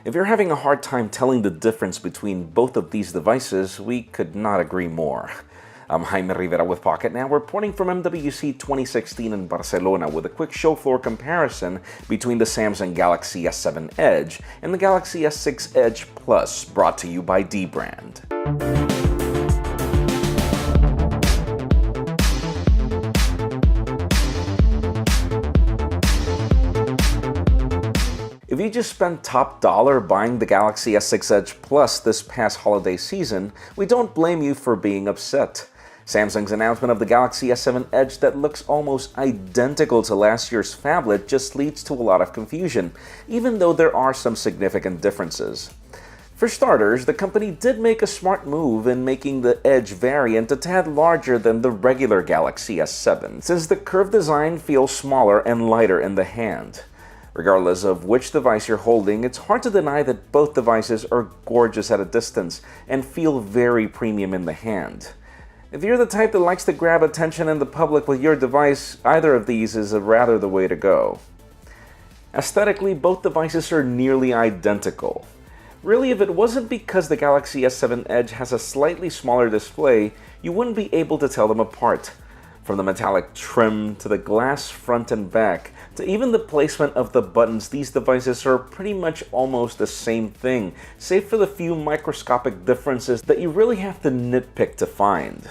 If you're having a hard time telling the difference between both of these devices, we could not agree more. I'm Jaime Rivera with Pocket Now, reporting from MWC 2016 in Barcelona with a quick show floor comparison between the Samsung Galaxy S7 Edge and the Galaxy S6 Edge Plus, brought to you by Dbrand. If you just spent top dollar buying the Galaxy S6 Edge Plus this past holiday season, we don't blame you for being upset. Samsung's announcement of the Galaxy S7 Edge that looks almost identical to last year's phablet just leads to a lot of confusion, even though there are some significant differences. For starters, the company did make a smart move in making the Edge variant a tad larger than the regular Galaxy S7, since the curved design feels smaller and lighter in the hand. Regardless of which device you're holding, it's hard to deny that both devices are gorgeous at a distance and feel very premium in the hand. If you're the type that likes to grab attention in the public with your device, either of these is rather the way to go. Aesthetically, both devices are nearly identical. Really, if it wasn't because the Galaxy S7 Edge has a slightly smaller display, you wouldn't be able to tell them apart. From the metallic trim to the glass front and back, to even the placement of the buttons, these devices are pretty much almost the same thing, save for the few microscopic differences that you really have to nitpick to find.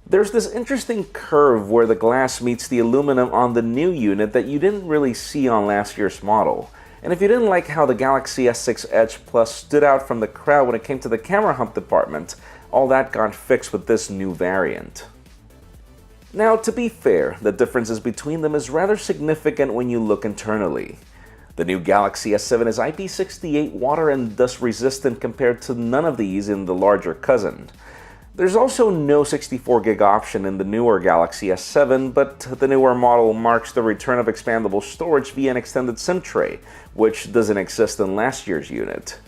There's this interesting curve where the glass meets the aluminum on the new unit that you didn't really see on last year's model. And if you didn't like how the Galaxy S6 Edge Plus stood out from the crowd when it came to the camera hump department, all that got fixed with this new variant. Now, to be fair, the differences between them is rather significant when you look internally. The new Galaxy S7 is IP68 water and dust resistant compared to none of these in the larger cousin. There's also no 64GB option in the newer Galaxy S7, but the newer model marks the return of expandable storage via an extended SIM tray, which doesn't exist in last year's unit.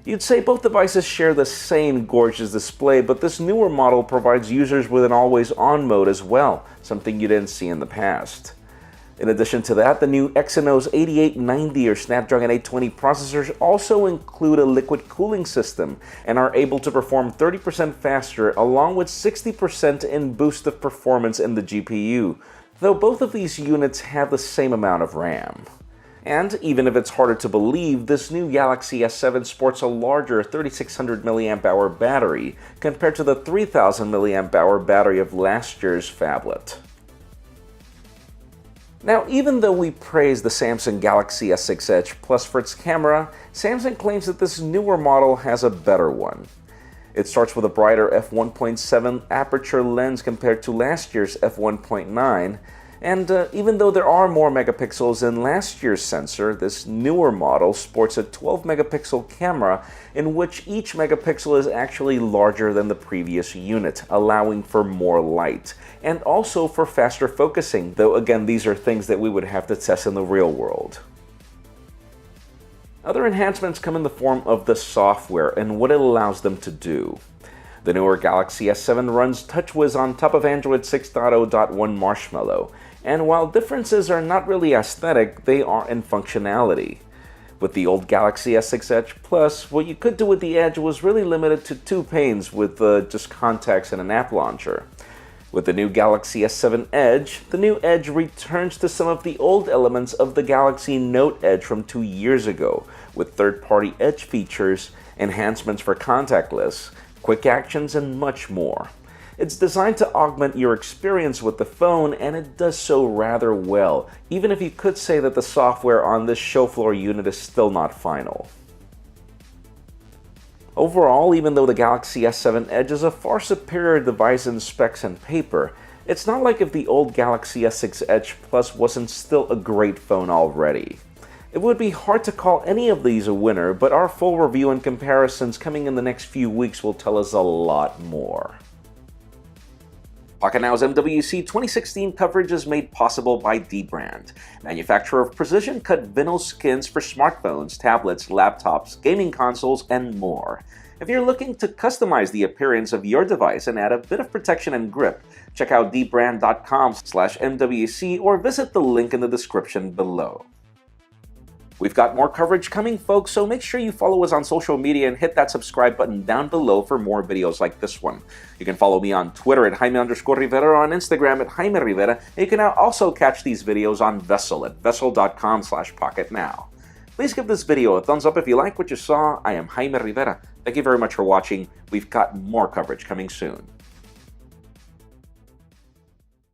You'd say both devices share the same gorgeous display, but this newer model provides users with an always-on mode as well, something you didn't see in the past. In addition to that, the new Exynos 8890 or Snapdragon 820 processors also include a liquid cooling system and are able to perform 30% faster, along with 60% in boost of performance in the GPU, though both of these units have the same amount of RAM. And even if it's harder to believe, this new Galaxy S7 sports a larger 3600 mAh battery compared to the 3000 mAh battery of last year's phablet. Now, even though we praise the Samsung Galaxy S6 Edge Plus for its camera, Samsung claims that this newer model has a better one. It starts with a brighter f1.7 aperture lens compared to last year's f1.9, and even though there are more megapixels in last year's sensor, this newer model sports a 12-megapixel camera in which each megapixel is actually larger than the previous unit, allowing for more light, and also for faster focusing, though again these are things that we would have to test in the real world. Other enhancements come in the form of the software and what it allows them to do. The newer Galaxy S7 runs TouchWiz on top of Android 6.0.1 Marshmallow, and while differences are not really aesthetic, they are in functionality. With the old Galaxy S6 Edge Plus, what you could do with the Edge was really limited to two panes with just contacts and an app launcher. With the new Galaxy S7 Edge, the new Edge returns to some of the old elements of the Galaxy Note Edge from 2 years ago, with third-party Edge features, enhancements for contactless, quick actions, and much more. It's designed to augment your experience with the phone, and it does so rather well, even if you could say that the software on this show floor unit is still not final. Overall, even though the Galaxy S7 Edge is a far superior device in specs and paper, it's not like if the old Galaxy S6 Edge Plus wasn't still a great phone already. It would be hard to call any of these a winner, but our full review and comparisons coming in the next few weeks will tell us a lot more. Pocket Now's MWC 2016 coverage is made possible by Dbrand, manufacturer of precision-cut vinyl skins for smartphones, tablets, laptops, gaming consoles, and more. If you're looking to customize the appearance of your device and add a bit of protection and grip, check out dbrand.com/MWC or visit the link in the description below. We've got more coverage coming, folks, so make sure you follow us on social media and hit that subscribe button down below for more videos like this one. You can follow me on Twitter at Jaime_Rivera or on Instagram at Jaime Rivera, and you can now also catch these videos on Vessel at vessel.com/pocketnow. Please give this video a thumbs up if you like what you saw. I am Jaime Rivera. Thank you very much for watching. We've got more coverage coming soon.